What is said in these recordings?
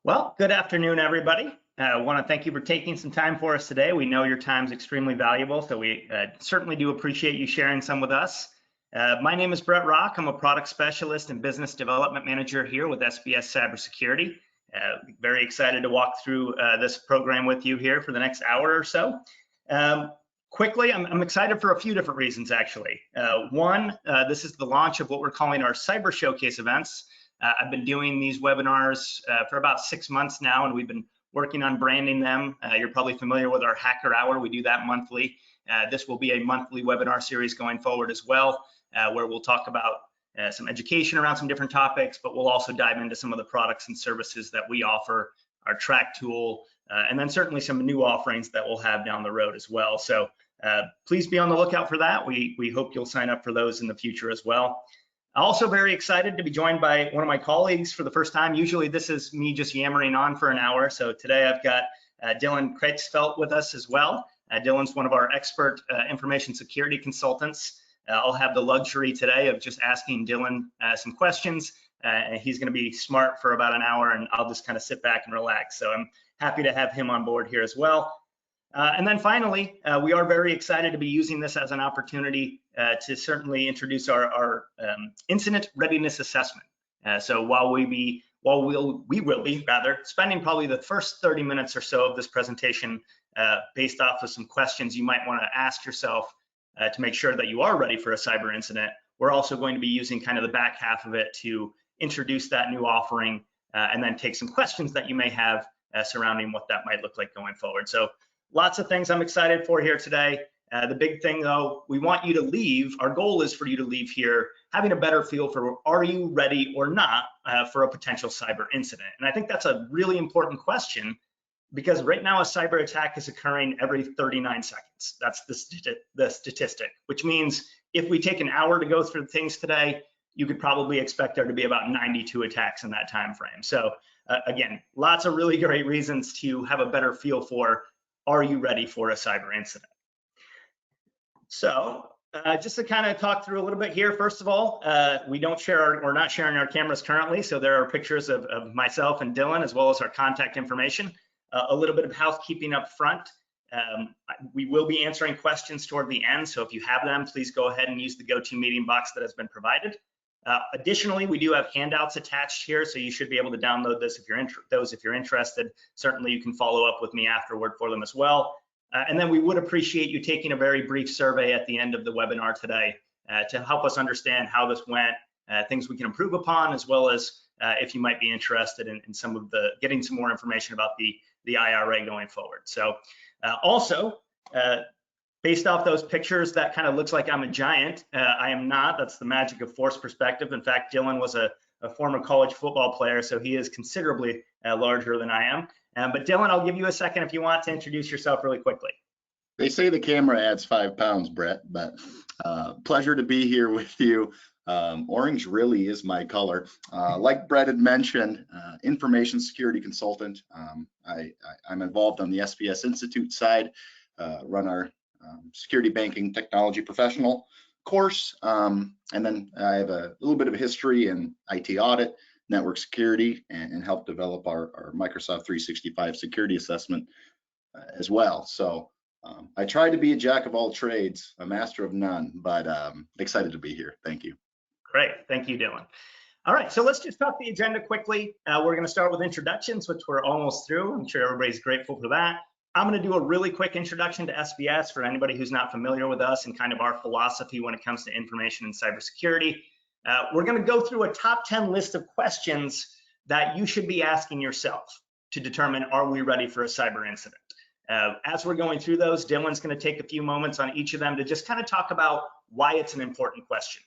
Well, good afternoon, everybody. I want to thank you for taking some time for us today. We know your time is extremely valuable, so we certainly do appreciate you sharing some with us. My name is Brett Rock. I'm a product specialist and business development manager here with SBS Cyber Security. Very excited to walk through this program with you here for the next hour or so. Quickly, I'm excited for a few different reasons, actually. One, this is the launch of what we're calling our Cyber Showcase events. I've been doing these webinars for about 6 months now, and we've been working on branding them. You're probably familiar with our Hacker Hour. We do that monthly. This will be a monthly webinar series going forward as well, where we'll talk about some education around some different topics, but we'll also dive into some of the products and services that we offer, our track tool, and then certainly some new offerings that we'll have down the road as well. So please be on the lookout for that. We hope you'll sign up for those in the future as well. Also very excited to be joined by one of my colleagues for the first time. Usually this is me just yammering on for an hour. So today I've got Dylan Kreitzfeld with us as well. Dylan's one of our expert information security consultants. I'll have the luxury today of just asking Dylan some questions. He's going to be smart for about an hour, and I'll just kind of sit back and relax. So I'm happy to have him on board here as well. And then finally, we are very excited to be using this as an opportunity to certainly introduce our Incident Readiness Assessment. So while we will be spending probably the first 30 minutes or so of this presentation based off of some questions you might want to ask yourself to make sure that you are ready for a cyber incident, we're also going to be using kind of the back half of it to introduce that new offering and then take some questions that you may have surrounding what that might look like going forward. So lots of things I'm excited for here today. The big thing though, we want you to leave, our goal is for you to leave here having a better feel for, are you ready or not for a potential cyber incident? And I think that's a really important question, because right now a cyber attack is occurring every 39 seconds. That's the statistic, which means if we take an hour to go through things today, you could probably expect there to be about 92 attacks in that time frame. So again, lots of really great reasons to have a better feel for, are you ready for a cyber incident? So just to kind of talk through a little bit here, first of all, we're not sharing our cameras currently, so there are pictures of myself and Dylan, as well as our contact information. A little bit of housekeeping up front. We will be answering questions toward the end, so if you have them, please go ahead and use the GoToMeeting box that has been provided. Additionally, we do have handouts attached here, so you should be able to download this if you're interested. Certainly, you can follow up with me afterward for them as well. And then we would appreciate you taking a very brief survey at the end of the webinar today to help us understand how this went, things we can improve upon, as well as if you might be interested in some of getting some more information about the IRA going forward. So also, based off those pictures, that kind of looks like I'm a giant. I am not. That's the magic of forced perspective. In fact, Dylan was a former college football player, so he is considerably larger than I am. But Dylan, I'll give you a second if you want to introduce yourself really quickly. They say the camera adds 5 pounds, Brett, but pleasure to be here with you. Orange really is my color. Like Brett had mentioned, information security consultant. I'm involved on the SBS Institute side, run our security banking technology professional course, and then I have a little bit of a history in IT audit, network security, and help develop our Microsoft 365 security assessment as well. So I try to be a jack of all trades, a master of none, but excited to be here. Thank you. Great, thank you, Dylan. All right, so let's just talk the agenda quickly. We're going to start with introductions, which we're almost through. I'm sure everybody's grateful for that. I'm going to do a really quick introduction to SBS for anybody who's not familiar with us and kind of our philosophy when it comes to information and cybersecurity. We're going to go through a top 10 list of questions that you should be asking yourself to determine, are we ready for a cyber incident? As we're going through those, Dylan's going to take a few moments on each of them to just kind of talk about why it's an important question.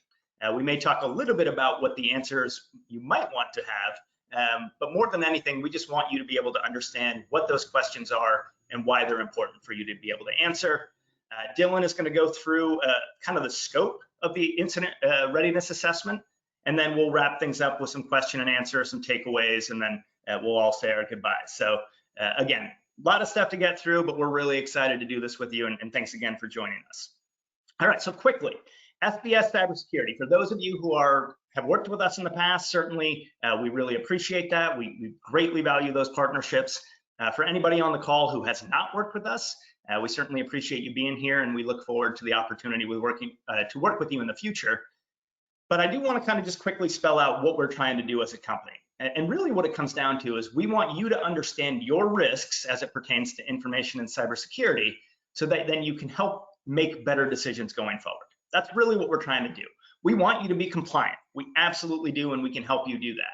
We may talk a little bit about what the answers you might want to have, but more than anything, we just want you to be able to understand what those questions are and why they're important for you to be able to answer. Dylan is going to go through kind of the scope of the Incident Readiness Assessment, and then we'll wrap things up with some question and answer, some takeaways, and then we'll all say our goodbyes. So again, a lot of stuff to get through, but we're really excited to do this with you, and thanks again for joining us. All right, so quickly, SBS Cyber Security. For those of you who are have worked with us in the past, certainly we really appreciate that. We greatly value those partnerships. For anybody on the call who has not worked with us, we certainly appreciate you being here, and we look forward to the opportunity to work with you in the future. But I do want to kind of just quickly spell out what we're trying to do as a company. And really what it comes down to is we want you to understand your risks as it pertains to information and cybersecurity, so that then you can help make better decisions going forward. That's really what we're trying to do. We want you to be compliant. We absolutely do, and we can help you do that.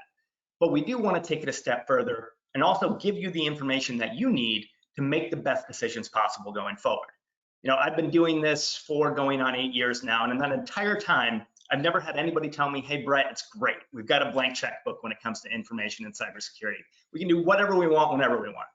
But we do want to take it a step further and also give you the information that you need to make the best decisions possible going forward. You know, I've been doing this for going on 8 years now, and in that entire time, I've never had anybody tell me, hey, Brett, it's great. We've got a blank checkbook when it comes to information and cybersecurity. We can do whatever we want, whenever we want.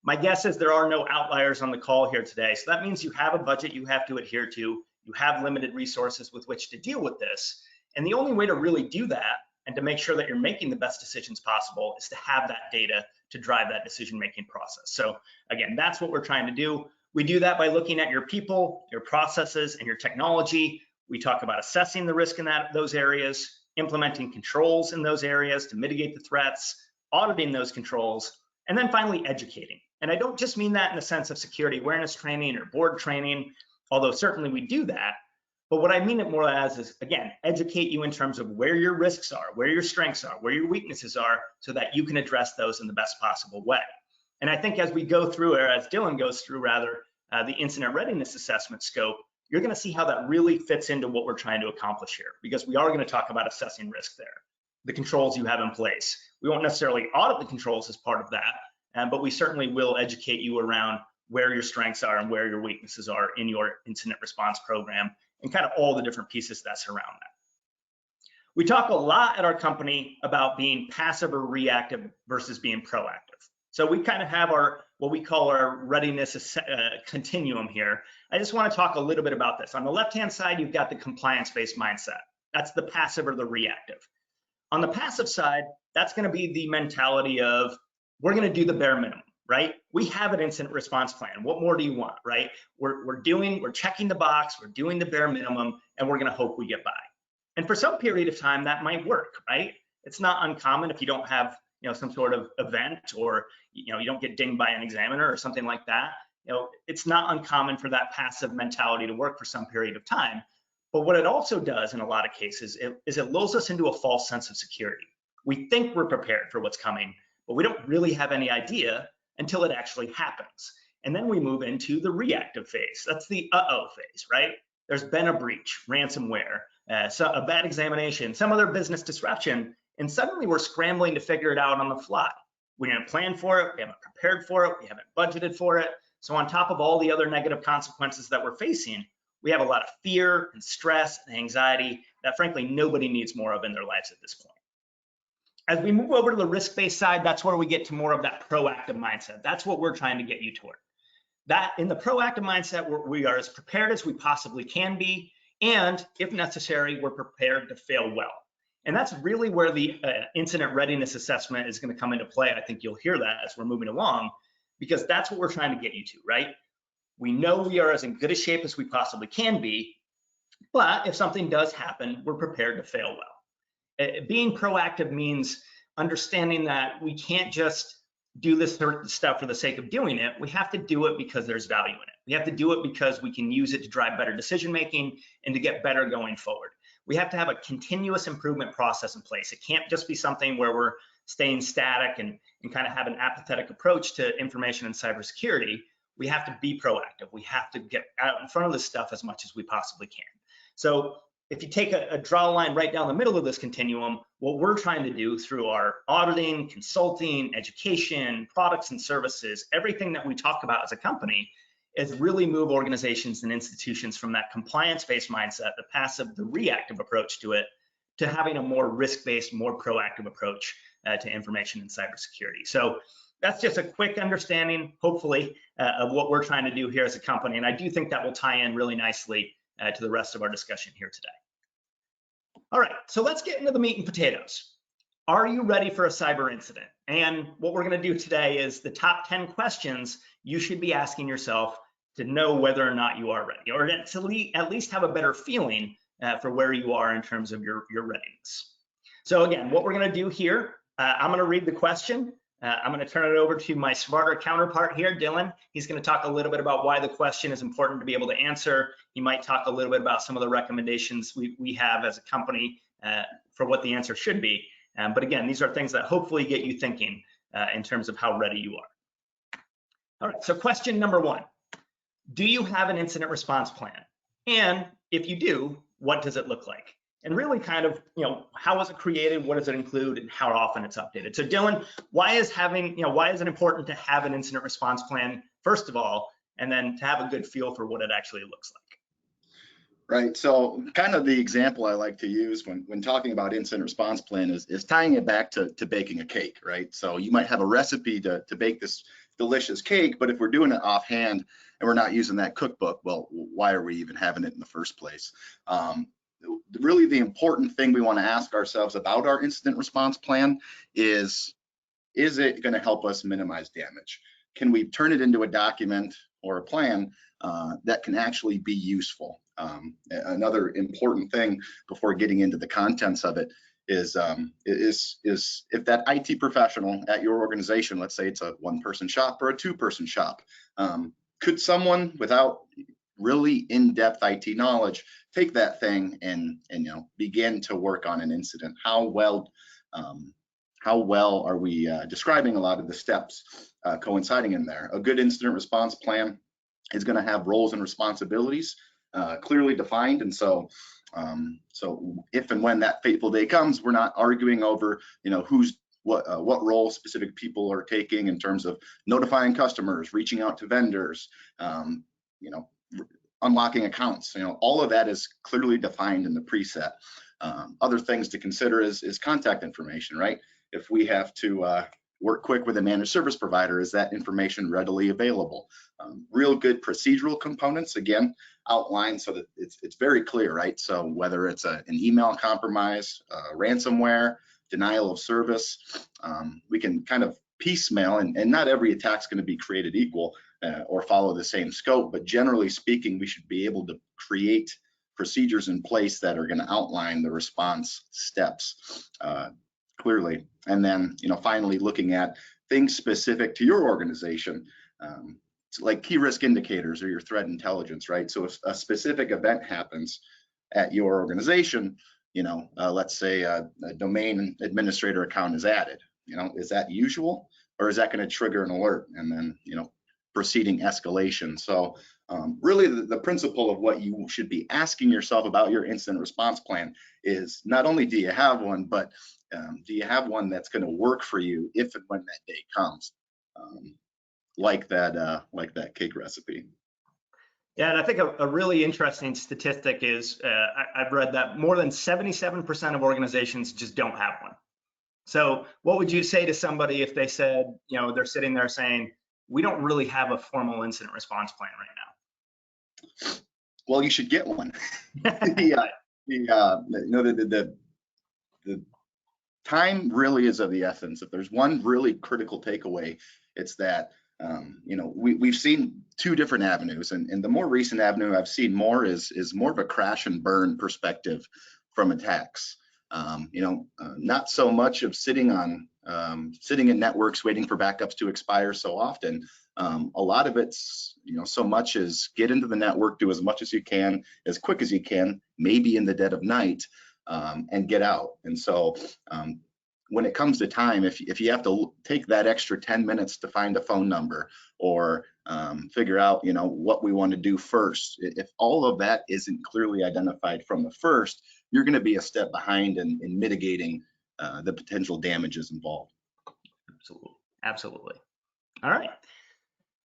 My guess is there are no outliers on the call here today. So that means you have a budget you have to adhere to. You have limited resources with which to deal with this. And the only way to really do that and to make sure that you're making the best decisions possible is to have that data to drive that decision-making process. So again, that's what we're trying to do. We do that by looking at your people, your processes, and your technology. We talk about assessing the risk in those areas, implementing controls in those areas to mitigate the threats, auditing those controls, and then finally educating. And I don't just mean that in the sense of security awareness training or board training, although certainly we do that. But what I mean it more as is, again, educate you in terms of where your risks are, where your strengths are, where your weaknesses are, so that you can address those in the best possible way. And I think as we go through, or as Dylan goes through rather, the Incident Readiness Assessment scope, you're going to see how that really fits into what we're trying to accomplish here, because we are going to talk about assessing risk there, the controls you have in place. We won't necessarily audit the controls as part of that, but we certainly will educate you around where your strengths are and where your weaknesses are in your incident response program, and kind of all the different pieces that surround that. We talk a lot at our company about being passive or reactive versus being proactive. So we kind of have what we call our readiness continuum here. I just want to talk a little bit about this. On the left-hand side, you've got the compliance-based mindset. That's the passive or the reactive. On the passive side, that's going to be the mentality of, we're going to do the bare minimum, right? We have an incident response plan. What more do you want, right? We're checking the box, we're doing the bare minimum, and we're going to hope we get by. And for some period of time, that might work, right? It's not uncommon if you don't have some sort of event, or you don't get dinged by an examiner or something like that. It's not uncommon for that passive mentality to work for some period of time. But what it also does in a lot of cases is it lulls us into a false sense of security. We think we're prepared for what's coming, but we don't really have any idea until it actually happens. And then we move into the reactive phase. That's the uh-oh phase, right? There's been a breach, ransomware, so a bad examination, some other business disruption, and suddenly we're scrambling to figure it out on the fly. We didn't plan for it, we haven't prepared for it, we haven't budgeted for it. So on top of all the other negative consequences that we're facing, we have a lot of fear and stress and anxiety that frankly nobody needs more of in their lives at this point. As we move over to the risk-based side, that's where we get to more of that proactive mindset. That's what we're trying to get you toward. That in the proactive mindset, we are as prepared as we possibly can be, and if necessary, we're prepared to fail well. And that's really where the incident readiness assessment is going to come into play. I think you'll hear that as we're moving along, because that's what we're trying to get you to, right? We know we are as in good a shape as we possibly can be, but if something does happen, we're prepared to fail well. Being proactive means understanding that we can't just do this stuff for the sake of doing it. We have to do it because there's value in it. We have to do it because we can use it to drive better decision making and to get better going forward. We have to have a continuous improvement process in place. It can't just be something where we're staying static and kind of have an apathetic approach to information and cybersecurity. We have to be proactive. We have to get out in front of this stuff as much as we possibly can. So if you take draw a line right down the middle of this continuum, what we're trying to do through our auditing, consulting, education, products and services, everything that we talk about as a company, is really move organizations and institutions from that compliance-based mindset, the passive, the reactive approach to it, to having a more risk-based, more proactive approach to information and cybersecurity. So that's just a quick understanding, hopefully, of what we're trying to do here as a company. And I do think that will tie in really nicely to the rest of our discussion here today. All right, so let's get into the meat and potatoes. Are you ready for a cyber incident? And what we're going to do today is the top 10 questions you should be asking yourself to know whether or not you are ready, or to at least have a better feeling for where you are in terms of your readiness. So again, what we're going to do here, I'm going to read the question. I'm going to turn it over to my smarter counterpart here, Dylan. He's going to talk a little bit about why the question is important to be able to answer. He might talk a little bit about some of the recommendations we have as a company for what the answer should be. But again, these are things that hopefully get you thinking in terms of how ready you are. All right, so question number 1. Do you have an incident response plan? And if you do, what does it look like? And really kind of, how was it created? What does it include? And how often it's updated? So Dylan, why is it important to have an incident response plan, first of all, and then to have a good feel for what it actually looks like? Right. So kind of the example I like to use when talking about incident response plan is tying it back to baking a cake, right? So you might have a recipe to bake this delicious cake, but if we're doing it offhand and we're not using that cookbook, well, why are we even having it in the first place? Really the important thing we want to ask ourselves about our incident response plan is it going to help us minimize damage? Can we turn it into a document or a plan that can actually be useful? Another important thing before getting into the contents of it is if that IT professional at your organization, let's say it's a 1-person shop or a 2-person shop, could someone without really in-depth IT knowledge take that thing and begin to work on an incident? How well are we describing a lot of the steps coinciding in there? A good incident response plan is going to have roles and responsibilities clearly defined, and so if and when that fateful day comes, we're not arguing over what role specific people are taking in terms of notifying customers, reaching out to vendors, unlocking accounts. All of that is clearly defined in the preset. Other things to consider is contact information, right? If we have to work quick with a managed service provider, is that information readily available? Real good procedural components, again, outlined so that it's very clear, right? So whether it's an email compromise, ransomware, denial of service, we can kind of piecemeal, and not every attack's going to be created equal or follow the same scope, but generally speaking, we should be able to create procedures in place that are going to outline the response steps clearly. And then, finally looking at things specific to your organization, like key risk indicators or your threat intelligence, right? So if a specific event happens at your organization, let's say a domain administrator account is added, is that usual, or is that going to trigger an alert and then, proceeding escalation? So really the principle of what you should be asking yourself about your incident response plan is not only do you have one, but do you have one that's going to work for you if and when that day comes, like that cake recipe. Yeah, and I think a really interesting statistic is I've read that more than 77% of organizations just don't have one. So what would you say to somebody if they said, they're sitting there saying, we don't really have a formal incident response plan right now? Well, you should get one. The time really is of the essence. If there's one really critical takeaway, it's that we've seen 2 different avenues, and the more recent avenue I've seen more is more of a crash and burn perspective from attacks. Not so much of sitting in networks waiting for backups to expire so often. A lot of it's so much as get into the network, do as much as you can, as quick as you can, maybe in the dead of night, and get out. And so when it comes to time, if you have to take that extra 10 minutes to find a phone number or figure out what we want to do first, if all of that isn't clearly identified from the first, you're going to be a step behind in mitigating the potential damages involved. Absolutely. All right.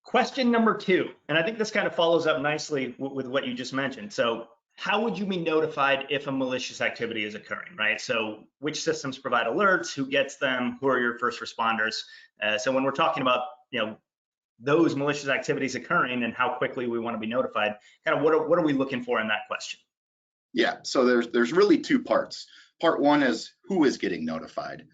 Question number 2, and I think this kind of follows up nicely with what you just mentioned. So how would you be notified if a malicious activity is occurring, right? So which systems provide alerts, who gets them, who are your first responders? So when we're talking about, those malicious activities occurring and how quickly we want to be notified, kind of what are we looking for in that question? Yeah, so there's really 2 parts. Part 1 is who is getting notified,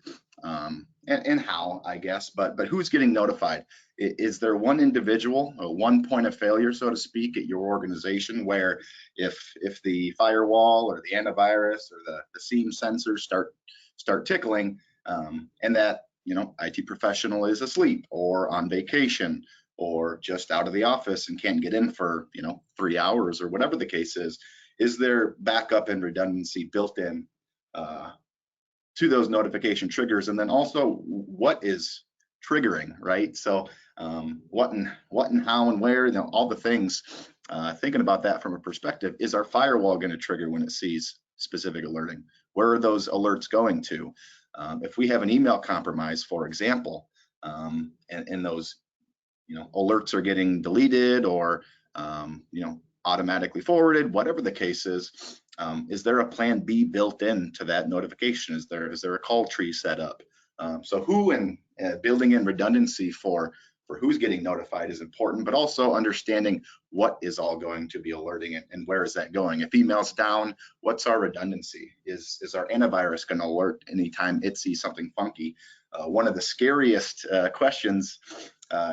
and how, I guess, but who's getting notified? Is there one individual, one point of failure, so to speak, at your organization where if the firewall or the antivirus or the SIEM sensors start start tickling, and that, you know, IT professional is asleep or on vacation or just out of the office and can't get in for, you know, 3 hours or whatever the case is there backup and redundancy built in to those notification triggers? And then also, what is triggering, right? So what and how and where, you know, all the things. Thinking about that from a perspective, is our firewall going to trigger when it sees specific alerting? Where are those alerts going to? If we have an email compromise, for example, and those, you know, alerts are getting deleted or, you know, automatically forwarded, whatever the case is there a plan B built into that notification? Is there a call tree set up? So who and building in redundancy for who's getting notified is important, but also understanding what is all going to be alerting it and where is that going. If email's down, what's our redundancy? Is our antivirus going to alert anytime it sees something funky? One of the scariest questions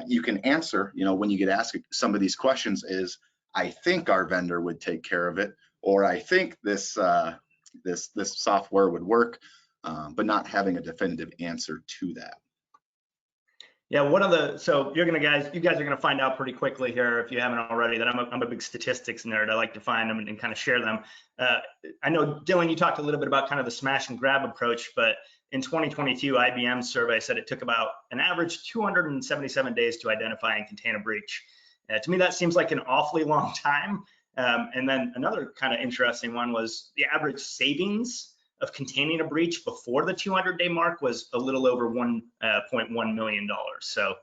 you can answer, you know, when you get asked some of these questions is, I think our vendor would take care of it, or I think this software would work, but not having a definitive answer to that. Yeah, so you guys are gonna find out pretty quickly here, if you haven't already, that I'm a big statistics nerd. I like to find them and kind of share them. I know, Dylan, you talked a little bit about kind of the smash and grab approach, but in 2022, IBM's survey said it took about an average 277 days to identify and contain a breach. To me, that seems like an awfully long time. And then another kind of interesting one was the average savings of containing a breach before the 200-day mark was a little over $1.1 million. So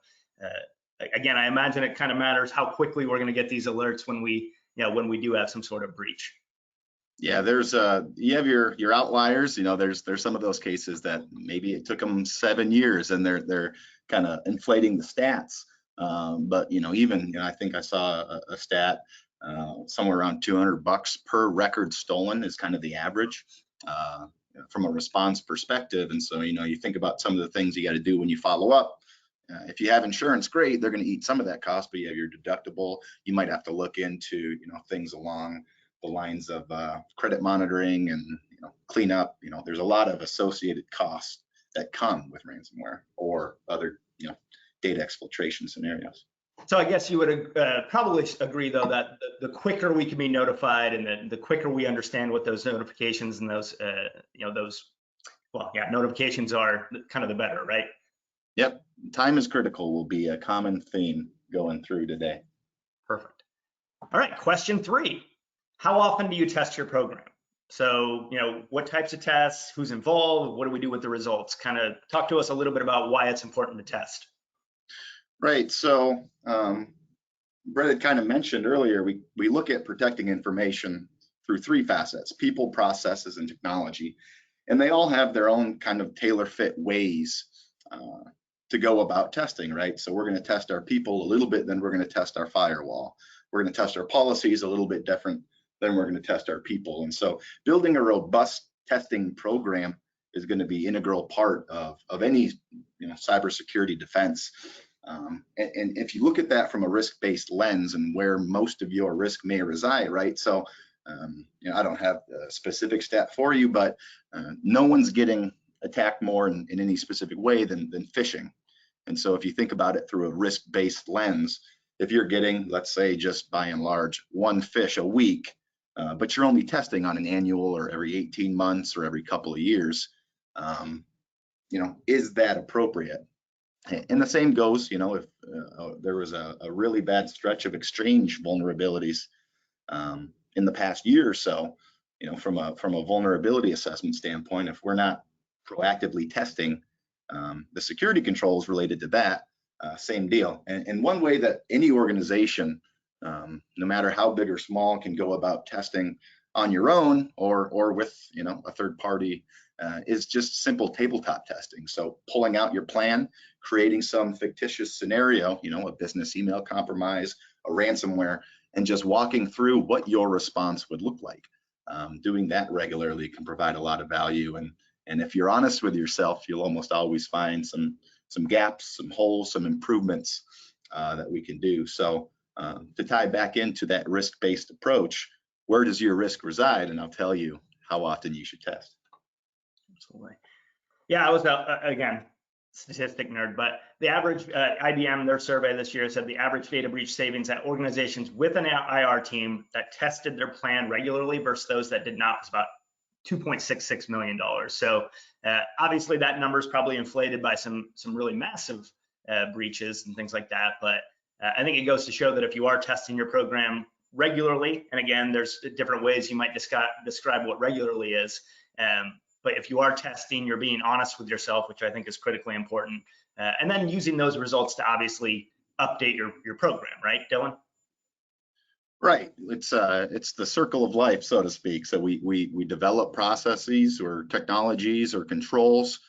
again, I imagine it kind of matters how quickly we're going to get these alerts when we do have some sort of breach. Yeah, there's you have your outliers. You know, there's some of those cases that maybe it took them 7 years and they're kind of inflating the stats. But you know, even, you know, I think I saw a stat somewhere around $200 per record stolen is kind of the average from a response perspective. And so, you know, you think about some of the things you got to do when you follow up. If you have insurance, great, they're going to eat some of that cost, but you have your deductible. You might have to look into, you know, things along the lines of credit monitoring and, you know, cleanup. You know, there's a lot of associated costs that come with ransomware or other, you know, data exfiltration scenarios. So I guess you would probably agree, though, that the quicker we can be notified and the quicker we understand what those notifications and those, notifications are, kind of the better, right? Yep. Time is critical will be a common theme going through today. Perfect. All right. Question 3. How often do you test your program? So, you know, what types of tests, who's involved, what do we do with the results? Kind of talk to us a little bit about why it's important to test. Right. So Brett had kind of mentioned earlier, we look at protecting information through 3 facets: people, processes, and technology. And they all have their own kind of tailor-fit ways to go about testing, right? So we're going to test our people a little bit, then we're going to test our firewall. We're going to test our policies a little bit different, then we're going to test our people. And so building a robust testing program is going to be an integral part of any, you know, cybersecurity defense. And if you look at that from a risk-based lens and where most of your risk may reside, right? So, you know, I don't have a specific stat for you, but no one's getting attacked more in any specific way than phishing. And so if you think about it through a risk-based lens, if you're getting, let's say, just by and large, 1 phish a week, but you're only testing on an annual or every 18 months or every couple of years, you know, is that appropriate? And the same goes, you know, if there was a really bad stretch of Exchange vulnerabilities in the past year or so, you know, from a vulnerability assessment standpoint, if we're not proactively testing the security controls related to that, same deal. And one way that any organization, no matter how big or small, can go about testing on your own or with, you know, a third party is just simple tabletop testing. So pulling out your plan, creating some fictitious scenario, you know, a business email compromise, a ransomware, and just walking through what your response would look like. Doing that regularly can provide a lot of value. And if you're honest with yourself, you'll almost always find some gaps, some holes, some improvements that we can do. So to tie back into that risk-based approach, where does your risk reside? And I'll tell you how often you should test. Absolutely. Yeah, I was again, statistic nerd, but the average IBM, their survey this year said the average data breach savings at organizations with an IR team that tested their plan regularly versus those that did not was about $2.66 million. So obviously that number is probably inflated by some really massive breaches and things like that. But I think it goes to show that if you are testing your program regularly, and again, there's different ways you might describe what regularly is. But if you are testing, you're being honest with yourself, which I think is critically important. And then using those results to obviously update your program, right, Dylan? Right. It's the circle of life, so to speak. So we develop processes or technologies or controls,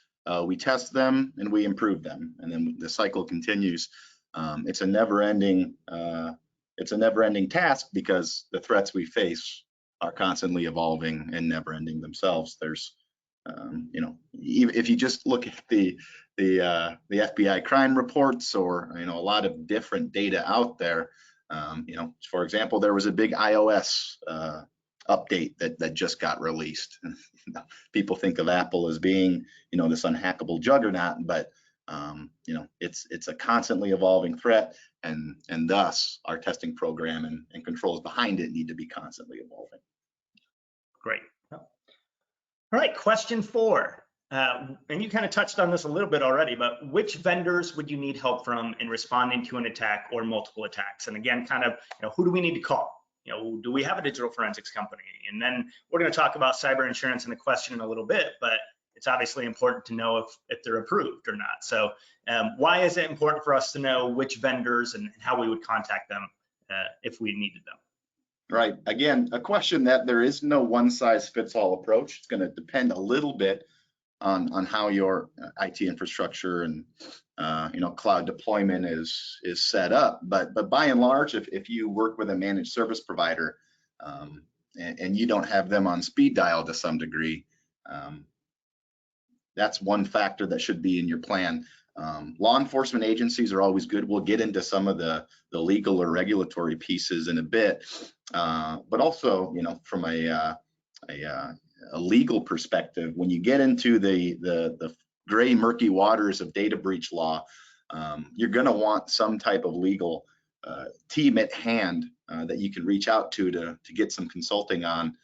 we test them and we improve them, and then the cycle continues. It's a never-ending task because the threats we face are constantly evolving and never-ending themselves. There's if you just look at the FBI crime reports, or a lot of different data out there. For example, there was a big iOS update that just got released. People think of Apple as being, this unhackable juggernaut, but it's a constantly evolving threat, and thus our testing program and controls behind it need to be constantly evolving. Great. All right, question 4. And you kind of touched on this a little bit already, but which vendors would you need help from in responding to an attack or multiple attacks? And again, kind of, who do we need to call? Do we have a digital forensics company? And then we're going to talk about cyber insurance in the question in a little bit, but it's obviously important to know if they're approved or not. So why is it important for us to know which vendors and how we would contact them if we needed them? Right. Again, a question that there is no one-size-fits-all approach. It's going to depend a little bit on how your IT infrastructure and cloud deployment is set up. But by and large, if you work with a managed service provider and you don't have them on speed dial to some degree, that's one factor that should be in your plan. Law enforcement agencies are always good. We'll get into some of the legal or regulatory pieces in a bit, but also, from a legal perspective, when you get into the gray, murky waters of data breach law, you're going to want some type of legal team at hand that you can reach out to get some consulting on.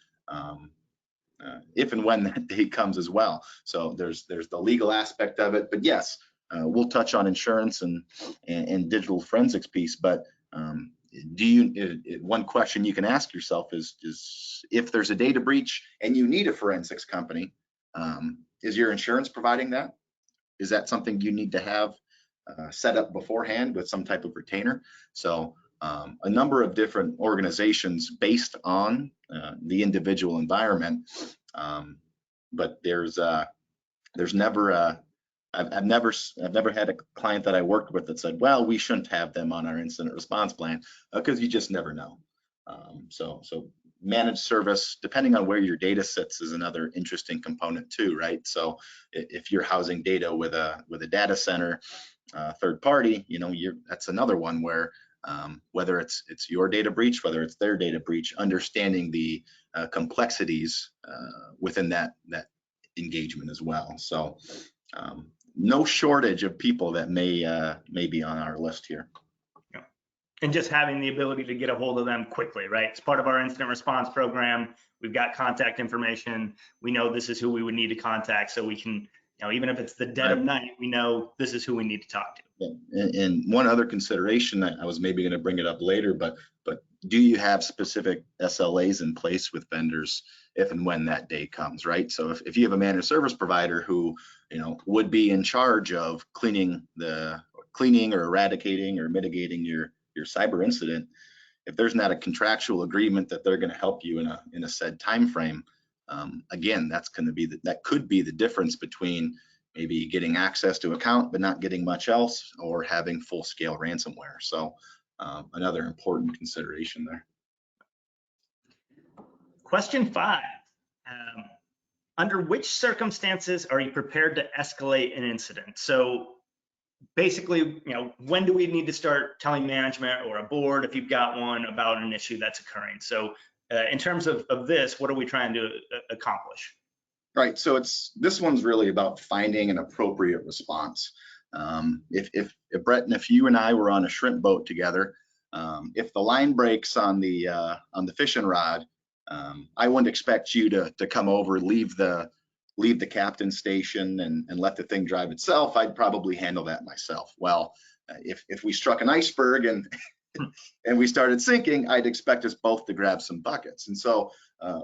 If and when that day comes as well. So there's the legal aspect of it, but yes, we'll touch on insurance and digital forensics piece. But one question you can ask yourself is if there's a data breach and you need a forensics company, is your insurance providing that? Is that something you need to have set up beforehand with some type of retainer? So a number of different organizations based on the individual environment, but there's never I've never had a client that I worked with that said, well, we shouldn't have them on our incident response plan, because you just never know. So managed service, depending on where your data sits, is another interesting component too, right? So if you're housing data with a data center, third party, that's another one where whether it's your data breach, whether it's their data breach, understanding the complexities within that engagement as well. So no shortage of people that may be on our list here. Yeah. And just having the ability to get a hold of them quickly, right? It's part of our incident response program. We've got contact information. We know this is who we would need to contact, so we can, even if it's the dead of night, we know this is who we need to talk to. And one other consideration that I was maybe going to bring it up later, but do you have specific SLAs in place with vendors if and when that day comes, right? So if you have a managed service provider who would be in charge of cleaning or eradicating or mitigating your cyber incident, if there's not a contractual agreement that they're going to help you in a said time frame, again, that could be the difference between maybe getting access to account but not getting much else, or having full-scale ransomware. So another important consideration there. Question 5. Under which circumstances are you prepared to escalate an incident? So basically, when do we need to start telling management or a board, if you've got one, about an issue that's occurring? So in terms of this, what are we trying to accomplish? Right, so this one's really about finding an appropriate response. If Brett and if you and I were on a shrimp boat together, if the line breaks on the fishing rod, I wouldn't expect you to come over, leave the captain's station and let the thing drive itself. I'd probably handle that myself. Well, if we struck an iceberg and and we started sinking, I'd expect us both to grab some buckets. And so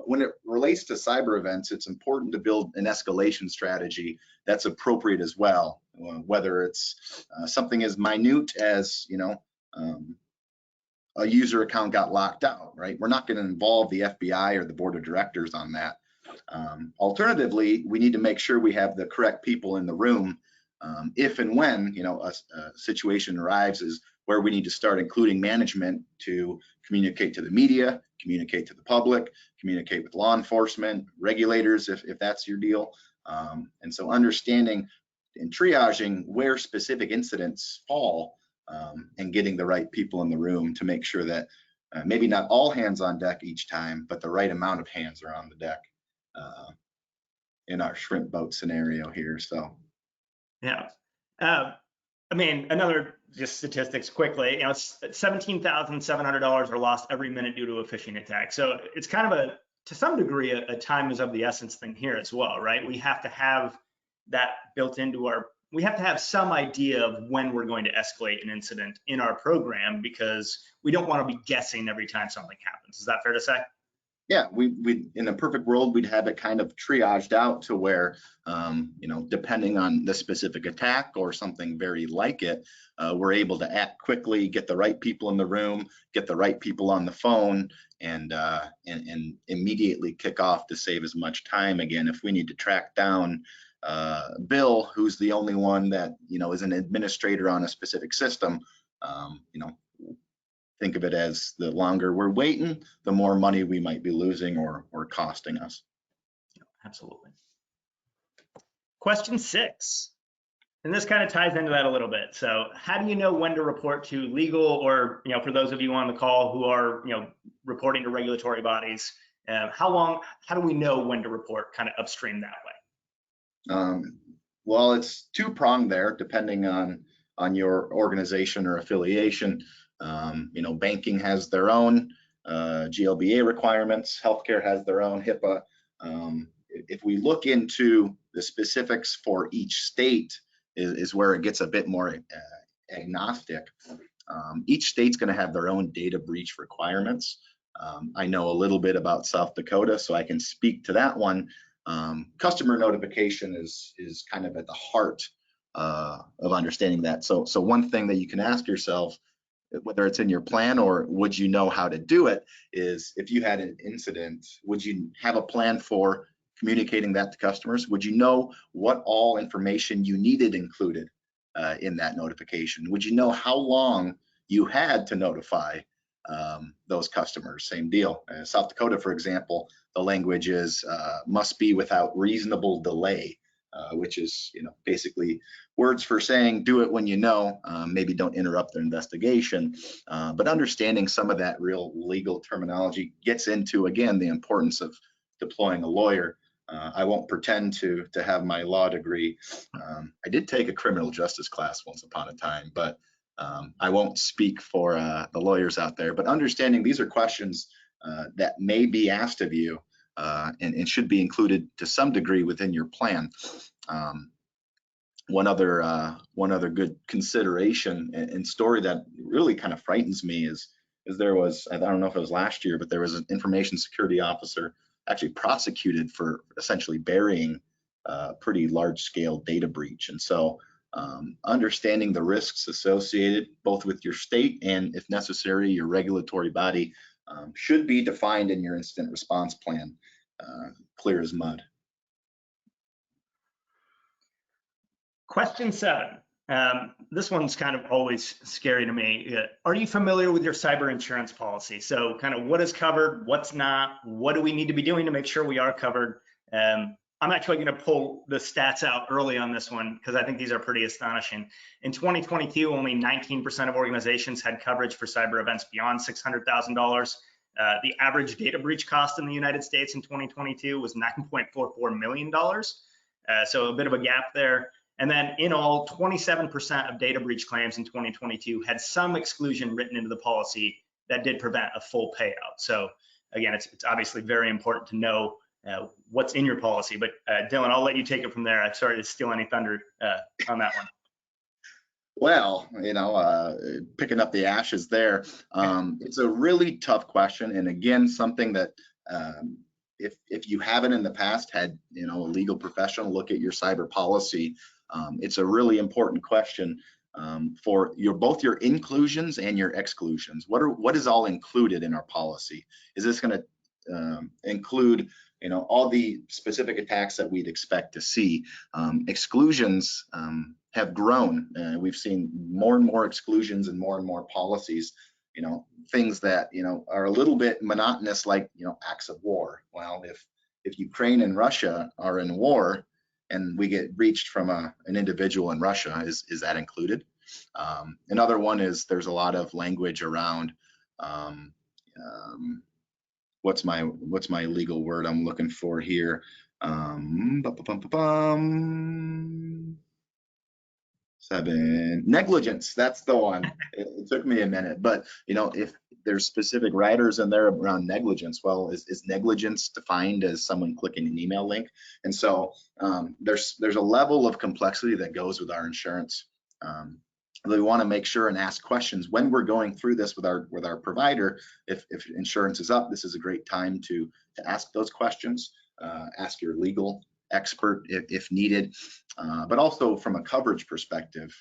when it relates to cyber events, it's important to build an escalation strategy that's appropriate as well, whether it's something as minute as, a user account got locked out, right? We're not going to involve the FBI or the board of directors on that. Alternatively, we need to make sure we have the correct people in the room if and when a situation arrives is where we need to start including management to communicate to the media, communicate to the public, communicate with law enforcement, regulators if that's your deal. And so understanding and triaging where specific incidents fall and getting the right people in the room to make sure that maybe not all hands on deck each time, but the right amount of hands are on the deck in our shrimp boat scenario here. So yeah. I mean, another just statistics quickly, it's $17,700 are lost every minute due to a phishing attack. So it's kind of to some degree, a time is of the essence thing here as well, right? We have to have that built into we have to have some idea of when we're going to escalate an incident in our program, because we don't want to be guessing every time something happens. Is that fair to say? Yeah, we in a perfect world, we'd have it kind of triaged out to where, depending on the specific attack or something very like it, we're able to act quickly, get the right people in the room, get the right people on the phone, and immediately kick off to save as much time. Again, if we need to track down Bill, who's the only one that is an administrator on a specific system, think of it as the longer we're waiting, the more money we might be losing or costing us. Absolutely. Question 6, and this kind of ties into that a little bit. So how do you know when to report to legal, or for those of you on the call who are reporting to regulatory bodies, how do we know when to report kind of upstream that way? Well, it's two-pronged there, depending on your organization or affiliation. Banking has their own GLBA requirements, healthcare has their own HIPAA. If we look into the specifics for each state is where it gets a bit more agnostic. Each state's going to have their own data breach requirements. I know a little bit about South Dakota, so I can speak to that one. Customer notification is kind of at the heart of understanding that. So one thing that you can ask yourself, whether it's in your plan or would you know how to do it, is if you had an incident, would you have a plan for communicating that to customers? Would you know what all information you needed included in that notification? Would you know how long you had to notify those customers? Same deal. South Dakota, for example, the language is must be without reasonable delay, which is basically words for saying do it when you know, maybe don't interrupt their investigation. But understanding some of that real legal terminology gets into, again, the importance of deploying a lawyer. I won't pretend to have my law degree. I did take a criminal justice class once upon a time, but I won't speak for the lawyers out there. But understanding these are questions that may be asked of you and should be included to some degree within your plan. One other good consideration and story that really kind of frightens me is there was, I don't know if it was last year, but there was an information security officer actually prosecuted for essentially burying a pretty large scale data breach. And so understanding the risks associated both with your state and, if necessary, your regulatory body should be defined in your incident response plan, clear as mud. Question 7. This one's kind of always scary to me. Are you familiar with your cyber insurance policy? So kind of what is covered, what's not, what do we need to be doing to make sure we are covered? I'm actually going to pull the stats out early on this one because I think these are pretty astonishing. In 2022, only 19% of organizations had coverage for cyber events beyond $600,000. The average data breach cost in the United States in 2022 was $9.44 million. So a bit of a gap there. And then in all, 27% of data breach claims in 2022 had some exclusion written into the policy that did prevent a full payout. So again, it's obviously very important to know what's in your policy. But Dylan, I'll let you take it from there. I'm sorry to steal any thunder on that one. Well, picking up the ashes there, it's a really tough question. And again, something that if you haven't in the past had, a legal professional look at your cyber policy, it's a really important question for both your inclusions and your exclusions. What is all included in our policy? Is this going to include all the specific attacks that we'd expect to see? Exclusions have grown. We've seen more and more exclusions and more policies, things that are a little bit monotonous, like acts of war. Well, if Ukraine and Russia are in war and we get breached from an individual in Russia, is that included? Another one is there's a lot of language around what's my legal word I'm looking for here? Negligence. That's the one. It took me a minute, but if there's specific riders in there around negligence, well, is negligence defined as someone clicking an email link? And so there's a level of complexity that goes with our insurance. We want to make sure and ask questions when we're going through this with our provider. If insurance is up, this is a great time to ask those questions. Ask your legal expert if needed, but also from a coverage perspective.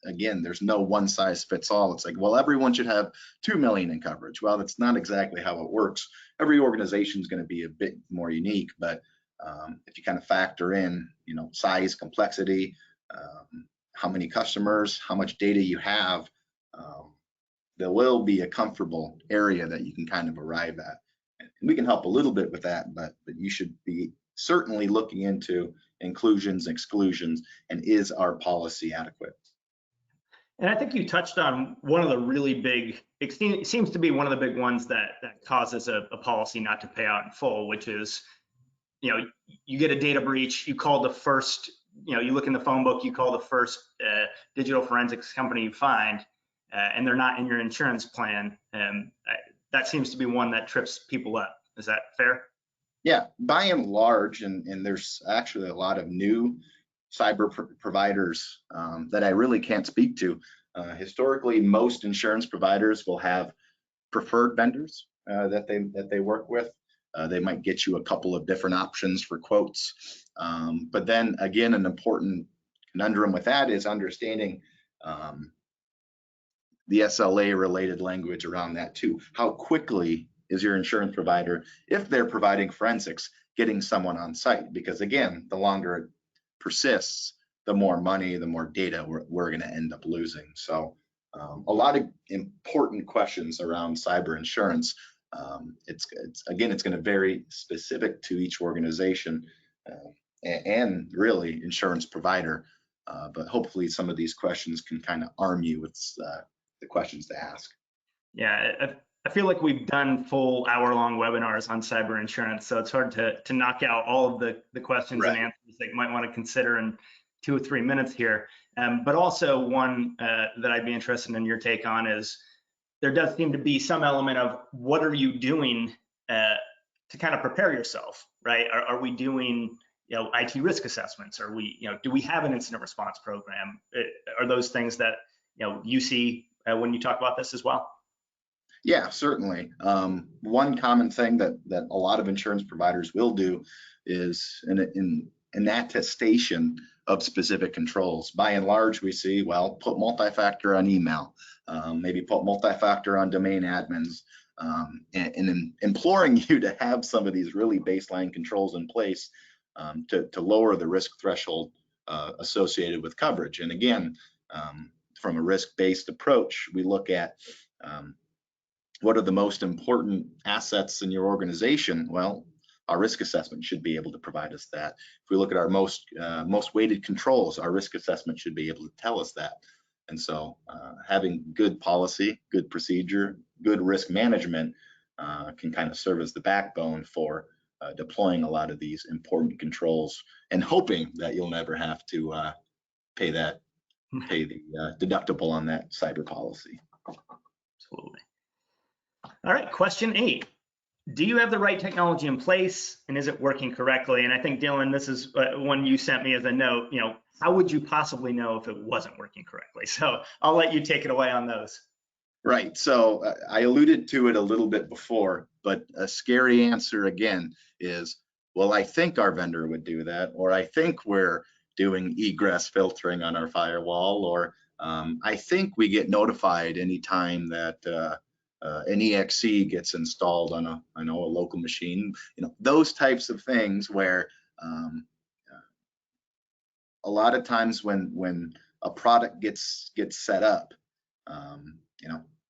Again, there's no one size fits all. It's like, well, everyone should have 2 million in coverage. Well, that's not exactly how it works. Every organization is going to be a bit more unique, but if you kind of factor in, size, complexity, how many customers, how much data you have, there will be a comfortable area that you can kind of arrive at. And we can help a little bit with that, but you should be certainly looking into inclusions, exclusions, and is our policy adequate? And I think you touched on one of the really big, it seems to be one of the big ones that causes a policy not to pay out in full, which is, you get a data breach, you call the first, you look in the phone book, you call the first digital forensics company you find, and they're not in your insurance plan. That seems to be one that trips people up. Is that fair? Yeah, by and large, and there's actually a lot of new cyber providers that I really can't speak to. Historically, most insurance providers will have preferred vendors that they work with. They might get you a couple of different options for quotes. But then again, an important conundrum with that is understanding the SLA related language around that too. How quickly is your insurance provider, if they're providing forensics, getting someone on site? Because again, the longer it persists, the more money, the more data we're going to end up losing. So a lot of important questions around cyber insurance. It's going to vary specific to each organization and really insurance provider. But hopefully some of these questions can kind of arm you with the questions to ask. Yeah, I feel like we've done full hour-long webinars on cyber insurance, so it's hard to knock out all of the questions and answers that you might want to consider in 2 or 3 minutes here. But also one that I'd be interested in your take on is there does seem to be some element of what are you doing to kind of prepare yourself, right? Are we doing IT risk assessments? Are we do we have an incident response program? Are those things that you see when you talk about this as well? Yeah, certainly. One common thing that a lot of insurance providers will do is an attestation of specific controls. By and large, we see, well, put multi-factor on email, maybe put multi-factor on domain admins, and imploring you to have some of these really baseline controls in place to lower the risk threshold associated with coverage. And again, from a risk-based approach, we look at what are the most important assets in your organization? Well, our risk assessment should be able to provide us that. If we look at our most weighted controls, our risk assessment should be able to tell us that. And so having good policy, good procedure, good risk management can kind of serve as the backbone for deploying a lot of these important controls and hoping that you'll never have to pay the deductible on that cyber policy. Absolutely. All right, question 8. Do you have the right technology in place, and is it working correctly? And I think, Dylan, this is one you sent me as a note. How would you possibly know if it wasn't working correctly? So I'll let you take it away on those. Right. So I alluded to it a little bit before, but a scary answer again is, well, I think our vendor would do that, or I think we're doing egress filtering on our firewall, or I think we get notified anytime that an EXE gets installed on a local machine. Those types of things where a lot of times when a product gets set up,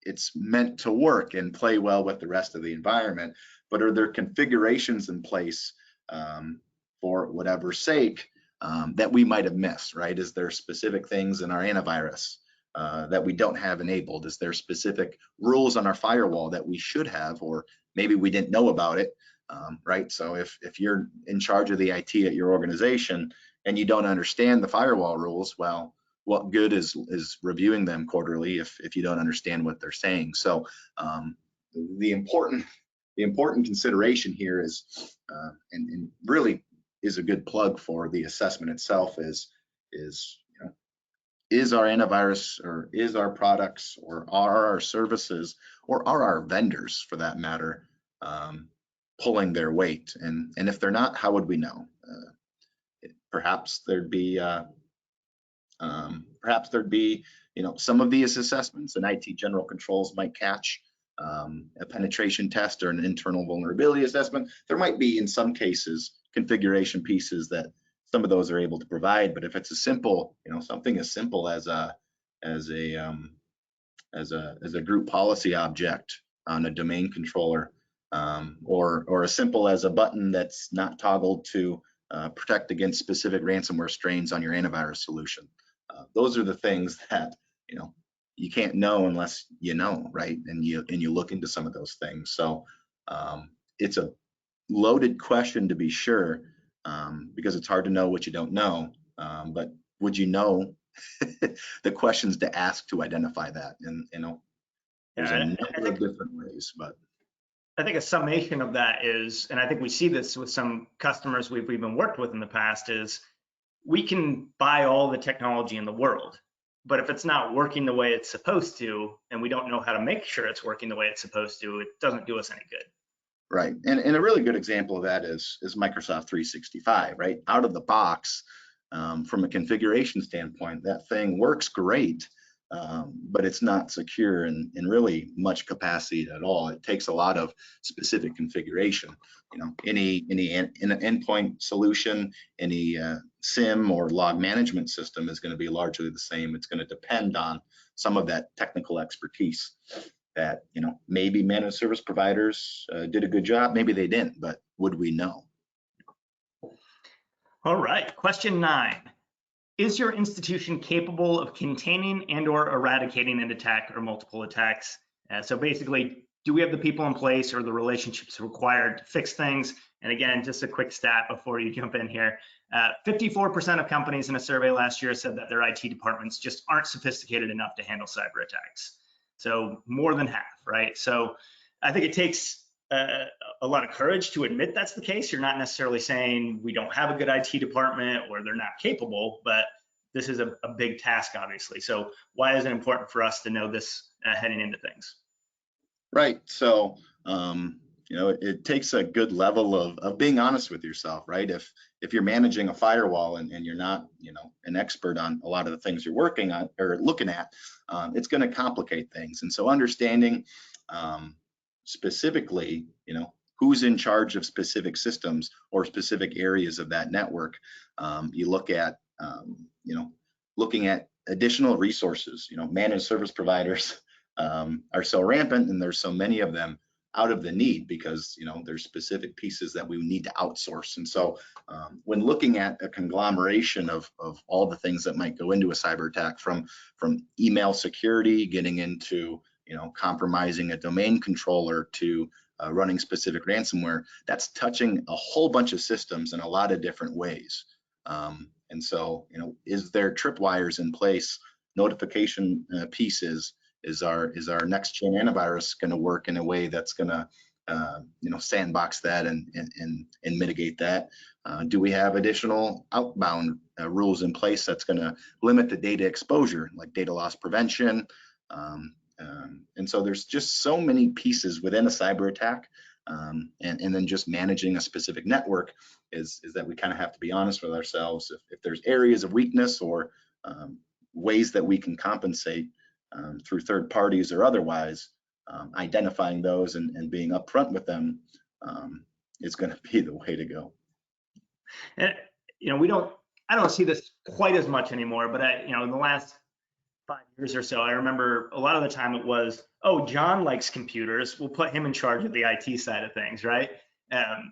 it's meant to work and play well with the rest of the environment, but are there configurations in place for whatever sake that we might have missed, right? Is there specific things in our antivirus that we don't have enabled? Is there specific rules on our firewall that we should have, or maybe we didn't know about it, right? So if you're in charge of the IT at your organization and you don't understand the firewall rules, well, what good is reviewing them quarterly if you don't understand what they're saying? So the important consideration here is, and really is a good plug for the assessment itself, is our antivirus, or is our products, or are our services, or are our vendors for that matter pulling their weight? And if they're not, how would we know? Perhaps there'd be some of these assessments and IT general controls might catch a penetration test or an internal vulnerability assessment. There might be, in some cases, configuration pieces that some of those are able to provide. But if it's a simple, something as simple as a group policy object on a domain controller, or as simple as a button that's not toggled to protect against specific ransomware strains on your antivirus solution, those are the things that you can't know unless you know, right? And you look into some of those things. So it's a loaded question, to be sure, because it's hard to know what you don't know. But would you know the questions to ask to identify that? And there's a number of different ways, but I think a summation of that is, and I think we see this with some customers we've even worked with in the past, is we can buy all the technology in the world, but if it's not working the way it's supposed to, and we don't know how to make sure it's working the way it's supposed to, it doesn't do us any good. Right. And a really good example of that is Microsoft 365, right? Out of the box, from a configuration standpoint, that thing works great, but it's not secure in really much capacity at all. It takes a lot of specific configuration. Any endpoint solution, any SIM or log management system is going to be largely the same. It's going to depend on some of that technical expertise that maybe managed service providers did a good job, maybe they didn't, but would we know? All right, question 9. Is your institution capable of containing and/or eradicating an attack or multiple attacks? So basically, do we have the people in place or the relationships required to fix things? And again, just a quick stat before you jump in here. 54% of companies in a survey last year said that their IT departments just aren't sophisticated enough to handle cyber attacks. So more than half, right? So I think it takes a lot of courage to admit that's the case. You're not necessarily saying we don't have a good IT department or they're not capable, but this is a big task, obviously. So why is it important for us to know this heading into things? Right. So, it takes a good level of being honest with yourself, right? If you're managing a firewall and you're not, an expert on a lot of the things you're working on or looking at, it's going to complicate things. And so understanding specifically, who's in charge of specific systems or specific areas of that network. You look at, looking at additional resources. Managed service providers are so rampant, and there's so many of them out of the need because there's specific pieces that we need to outsource. And so when looking at a conglomeration of all the things that might go into a cyber attack, from email security, getting into compromising a domain controller, to running specific ransomware, that's touching a whole bunch of systems in a lot of different ways. And so, is there tripwires in place, notification pieces? Is our next gen antivirus going to work in a way that's going to sandbox that and mitigate that? Do we have additional outbound rules in place that's going to limit the data exposure, like data loss prevention? And so there's just so many pieces within a cyber attack, and then just managing a specific network is that we kind of have to be honest with ourselves. If there's areas of weakness or ways that we can compensate through third parties or otherwise, identifying those and being upfront with them is going to be the way to go. And I don't see this quite as much anymore, but in the last 5 years or so, I remember a lot of the time it was, oh, John likes computers, we'll put him in charge of the IT side of things, right?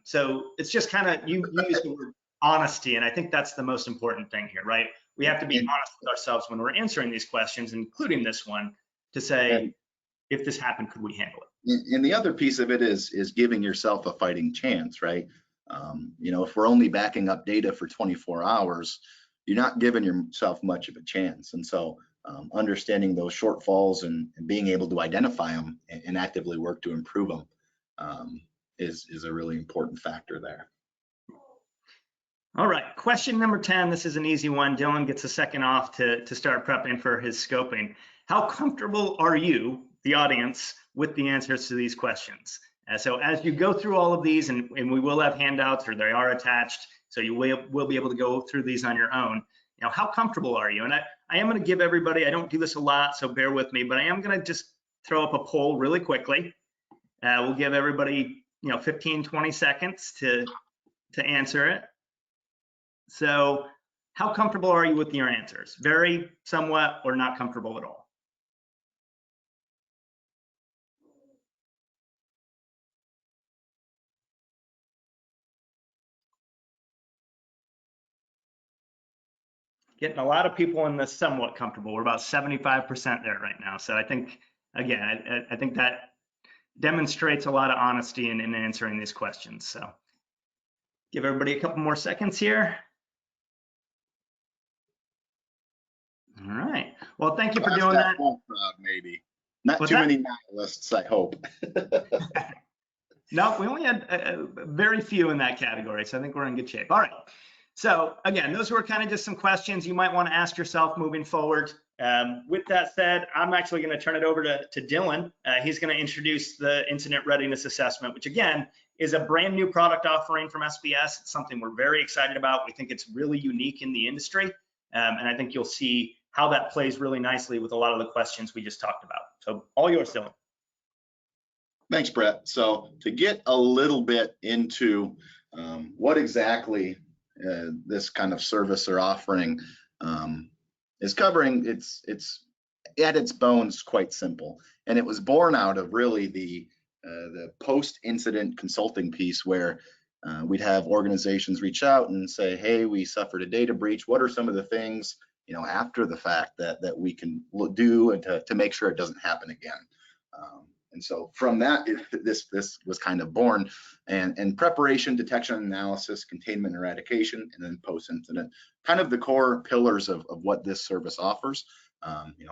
So it's just kind of, you use the word honesty, and I think that's the most important thing here, right? We have to be honest with ourselves when we're answering these questions, including this one, to say, if this happened, could we handle it? And the other piece of it is giving yourself a fighting chance, right? If we're only backing up data for 24 hours, you're not giving yourself much of a chance. And so understanding those shortfalls and being able to identify them and actively work to improve them is a really important factor there. All right, question number 10. This is an easy one. Dylan gets a second off to start prepping for his scoping. How comfortable are you, the audience, with the answers to these questions? So as you go through all of these, and we will have handouts, or they are attached, so you will be able to go through these on your own. How comfortable are you? And I am going to give everybody, I don't do this a lot, so bear with me, but I am going to just throw up a poll really quickly. We'll give everybody 15, 20 seconds to answer it. So how comfortable are you with your answers? Very, somewhat, or not comfortable at all? Getting a lot of people in the somewhat comfortable. We're about 75% there right now. So I think, again, I think that demonstrates a lot of honesty in answering these questions. So give everybody a couple more seconds here. All right. Well, thank you for doing that. Maybe not too many nihilists, I hope. No, we only had very few in that category, so I think we're in good shape. All right. So again, those were kind of just some questions you might want to ask yourself moving forward. With that said, I'm actually going to turn it over to Dylan. He's going to introduce the Incident Readiness Assessment, which again is a brand new product offering from SBS. It's something we're very excited about. We think it's really unique in the industry, and I think you'll see how that plays really nicely with a lot of the questions we just talked about. So all yours, Dylan. Thanks, Brett. So to get a little bit into what exactly this kind of service or offering is covering, it's at its bones quite simple, and it was born out of really the post-incident consulting piece where we'd have organizations reach out and say, hey, we suffered a data breach. What are some of the things after the fact that we can do and to make sure it doesn't happen again? And so from that, this was kind of born, and preparation, detection, analysis, containment, eradication, and then post-incident, kind of the core pillars of what this service offers.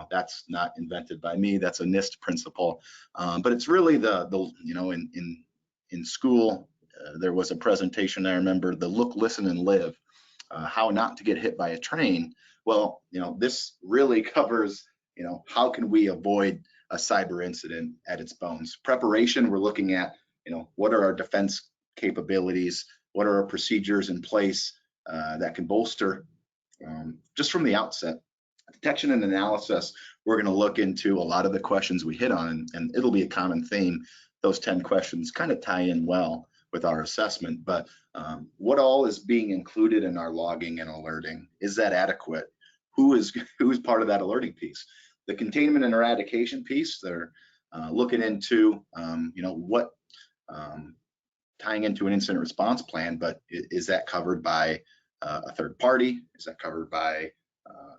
That's not invented by me. That's a NIST principle, but it's really in school there was a presentation I remember, the look, listen, and live, how not to get hit by a train. Well, this really covers how can we avoid a cyber incident at its bones. Preparation, we're looking at, what are our defense capabilities? What are our procedures in place that can bolster just from the outset? Detection and analysis, we're going to look into a lot of the questions we hit on, and it'll be a common theme. Those 10 questions kind of tie in well with our assessment, but what all is being included in our logging and alerting? Is that adequate? Who's part of that alerting piece? The containment and eradication piece, they're looking into, what tying into an incident response plan, but is that covered by a third party? Is that covered by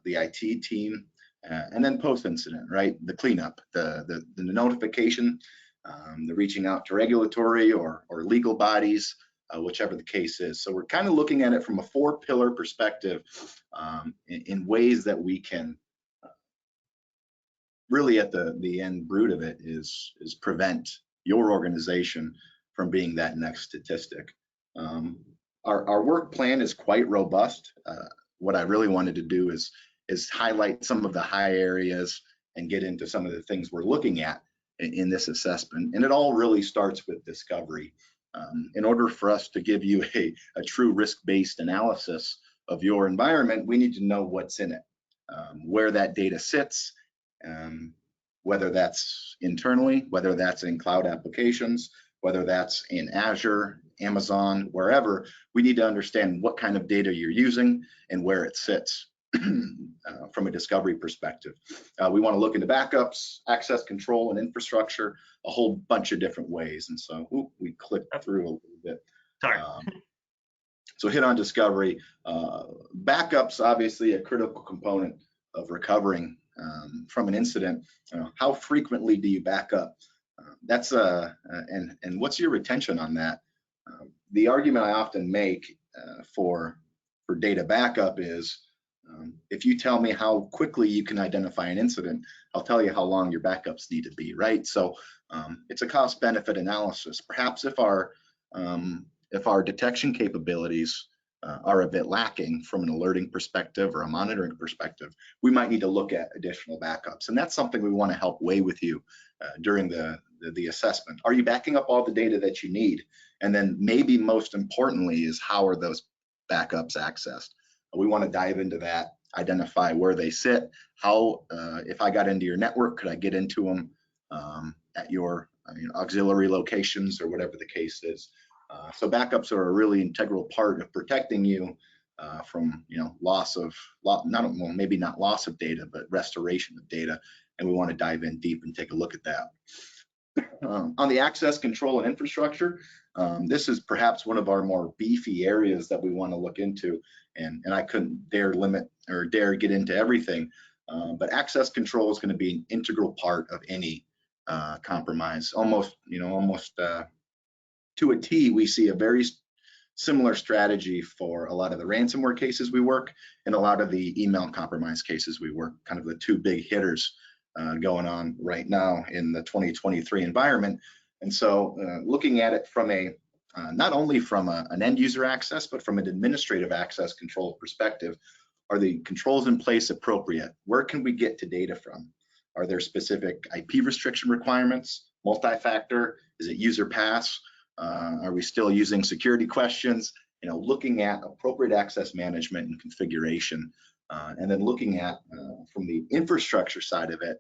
the IT team? And then post-incident, right? The cleanup, the notification, the reaching out to regulatory or legal bodies, whichever the case is. So we're kind of looking at it from a 4-pillar perspective in ways that we can really, at the end root of it, is prevent your organization from being that next statistic. Our work plan is quite robust. What I really wanted to do is highlight some of the high areas and get into some of the things we're looking at in this assessment. And it all really starts with discovery. In order for us to give you a true risk-based analysis of your environment, we need to know what's in it, where that data sits, whether that's internally, whether that's in cloud applications, whether that's in Azure, Amazon, wherever. We need to understand what kind of data you're using and where it sits from a discovery perspective. We want to look into backups, access control, and infrastructure, a whole bunch of different ways. And so we clicked through a little bit. Sorry. So hit on discovery. Backups, obviously a critical component of recovering from an incident. How frequently do you back up? That's and what's your retention on that? The argument I often make for data backup is if you tell me how quickly you can identify an incident, I'll tell you how long your backups need to be, right? So it's a cost-benefit analysis. Perhaps if our detection capabilities are a bit lacking from an alerting perspective or a monitoring perspective, we might need to look at additional backups. And that's something we want to help weigh with you during the assessment. Are you backing up all the data that you need? And then maybe most importantly is how are those backups accessed? We want to dive into that, identify where they sit, how, if I got into your network, could I get into them at your auxiliary locations or whatever the case is. So backups are a really integral part of protecting you from maybe not loss of data, but restoration of data. And we want to dive in deep and take a look at that. On the access control and infrastructure, this is perhaps one of our more beefy areas that we want to look into, and I couldn't dare get into everything, but access control is going to be an integral part of any compromise. Almost to a T, we see a very similar strategy for a lot of the ransomware cases we work and a lot of the email compromise cases we work, kind of the two big hitters going on right now in the 2023 environment. And so looking at it from not only from an end user access, but from an administrative access control perspective, are the controls in place appropriate? Where can we get to data from? Are there specific IP restriction requirements, multi-factor? Is it user pass? Are we still using security questions? Looking at appropriate access management and configuration, and then looking at from the infrastructure side of it,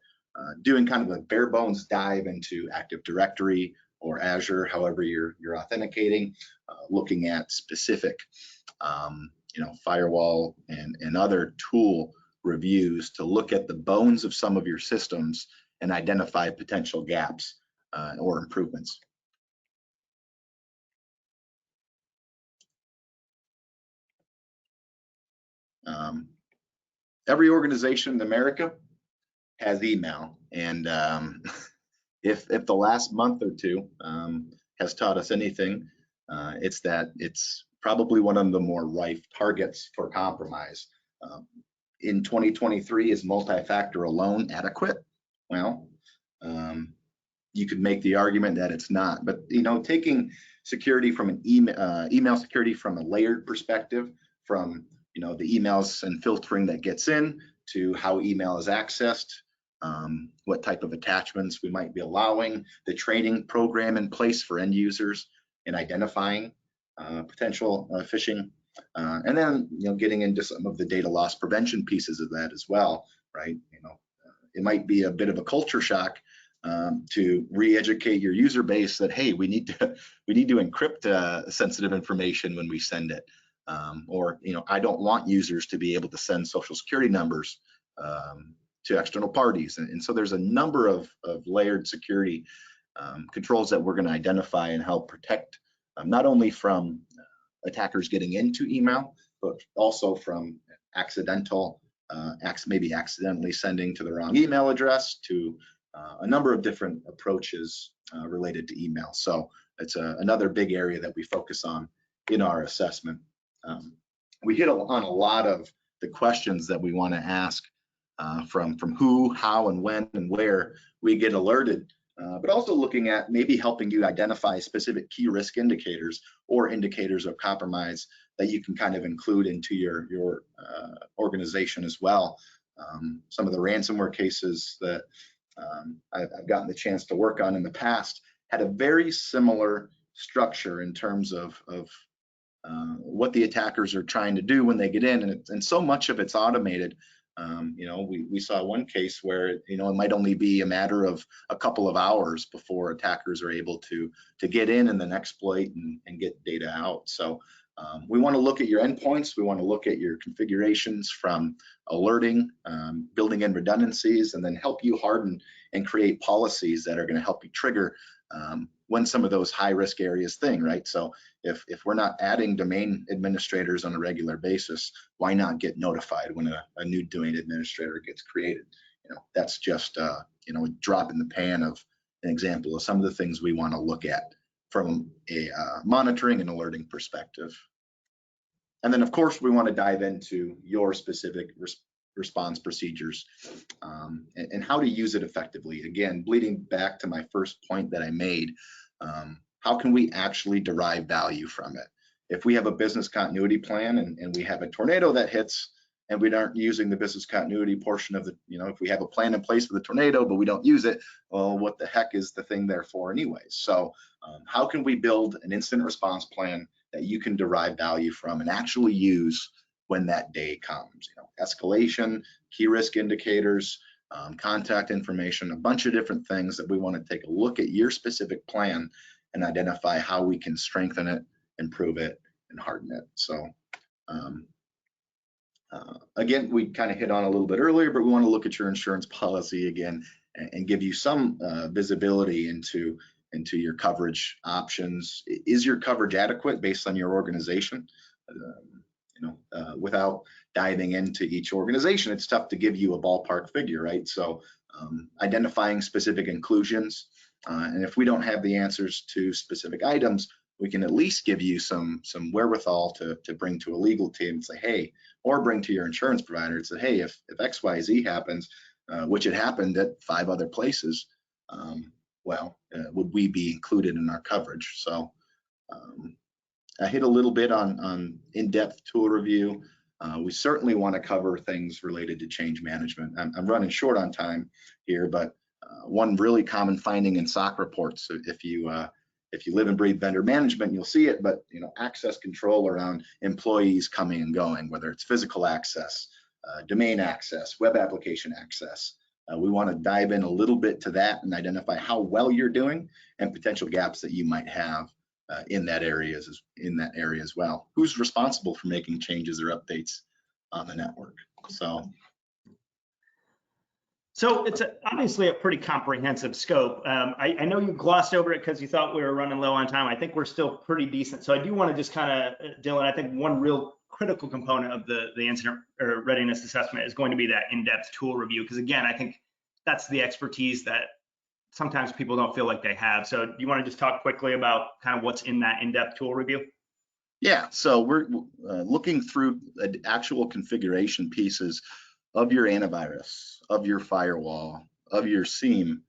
doing kind of a bare bones dive into Active Directory or Azure, however you're authenticating, looking at specific, firewall and other tool reviews to look at the bones of some of your systems and identify potential gaps or improvements. Every organization in America has email, and if the last month or two has taught us anything, it's that it's probably one of the more rife targets for compromise. In 2023, is multi-factor alone adequate? Well, you could make the argument that it's not, but taking security from an email security from a layered perspective, from the emails and filtering that gets in to how email is accessed, what type of attachments we might be allowing, the training program in place for end users in identifying potential phishing, and then getting into some of the data loss prevention pieces of that as well, right? It might be a bit of a culture shock to re-educate your user base that, hey, we need to encrypt sensitive information when we send it. Or I don't want users to be able to send social security numbers to external parties, and so there's a number of layered security controls that we're going to identify and help protect not only from attackers getting into email, but also from maybe accidentally sending to the wrong email address, to a number of different approaches related to email. So it's another big area that we focus on in our assessment. We hit on a lot of the questions that we want to ask from who, how, and when, and where we get alerted, but also looking at maybe helping you identify specific key risk indicators or indicators of compromise that you can kind of include into your organization as well. Some of the ransomware cases that I've gotten the chance to work on in the past had a very similar structure in terms of what the attackers are trying to do when they get in, and so much of it's automated. You know, we saw one case where, you know, it might only be a matter of a couple of hours before attackers are able to get in and then exploit and get data out. So we want to look at your endpoints. We want to look at your configurations from alerting, building in redundancies, and then help you harden and create policies that are going to help you trigger when some of those high risk areas thing, right? So if we're not adding domain administrators on a regular basis, why not get notified when a new domain administrator gets created? You know, that's just you know, a drop in the pan of an example of some of the things we want to look at from a monitoring and alerting perspective. And then of course we want to dive into your specific response procedures and how to use it effectively. Again, bleeding back to my first point that I made, how can we actually derive value from it? If we have a business continuity plan and we have a tornado that hits and we aren't using the business continuity portion of the, you know, if we have a plan in place for the tornado but we don't use it, well, what the heck is the thing there for anyways? So how can we build an incident response plan that you can derive value from and actually use when that day comes? You know, escalation, key risk indicators, contact information, a bunch of different things that we want to take a look at your specific plan and identify how we can strengthen it, improve it, and harden it. So again, we kind of hit on a little bit earlier, but we want to look at your insurance policy again and give you some visibility into your coverage options. Is your coverage adequate based on your organization? You know, without diving into each organization, it's tough to give you a ballpark figure, right? So identifying specific inclusions, and if we don't have the answers to specific items, we can at least give you some wherewithal to bring to a legal team and say, hey, or bring to your insurance provider and say, hey, if XYZ happens, which it happened at 5 other places, well, would we be included in our coverage? So I hit a little bit on in-depth tool review. We certainly want to cover things related to change management. I'm running short on time here, but one really common finding in SOC reports, if you live and breathe vendor management, you'll see it, but you know, access control around employees coming and going, whether it's physical access, domain access, web application access. We want to dive in a little bit to that and identify how well you're doing and potential gaps that you might have in that area as well. Who's responsible for making changes or updates on the network? So it's obviously a pretty comprehensive scope. I know you glossed over it because you thought we were running low on time. I think we're still pretty decent. So I do want to just kind of, Dylan, I think one real critical component of the incident or readiness assessment is going to be that in-depth tool review. Because again, I think that's the expertise that sometimes people don't feel like they have. So do you want to just talk quickly about kind of what's in that in-depth tool review? Yeah, so we're looking through actual configuration pieces of your antivirus, of your firewall, of your SIEM,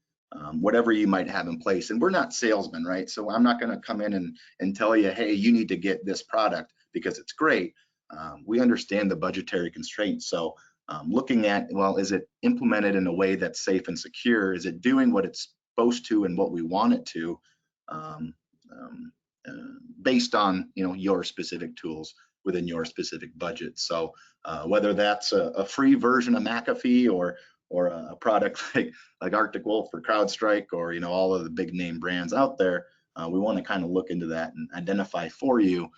whatever you might have in place. And we're not salesmen, right? So I'm not going to come in and tell you, hey, you need to get this product because it's great. We understand the budgetary constraints. So looking at, well, is it implemented in a way that's safe and secure? Is it doing what it's supposed to and what we want it to, based on, you know, your specific tools within your specific budget? So whether that's a free version of McAfee or a product like Arctic Wolf or CrowdStrike or, you know, all of the big name brands out there, we want to kind of look into that and identify for you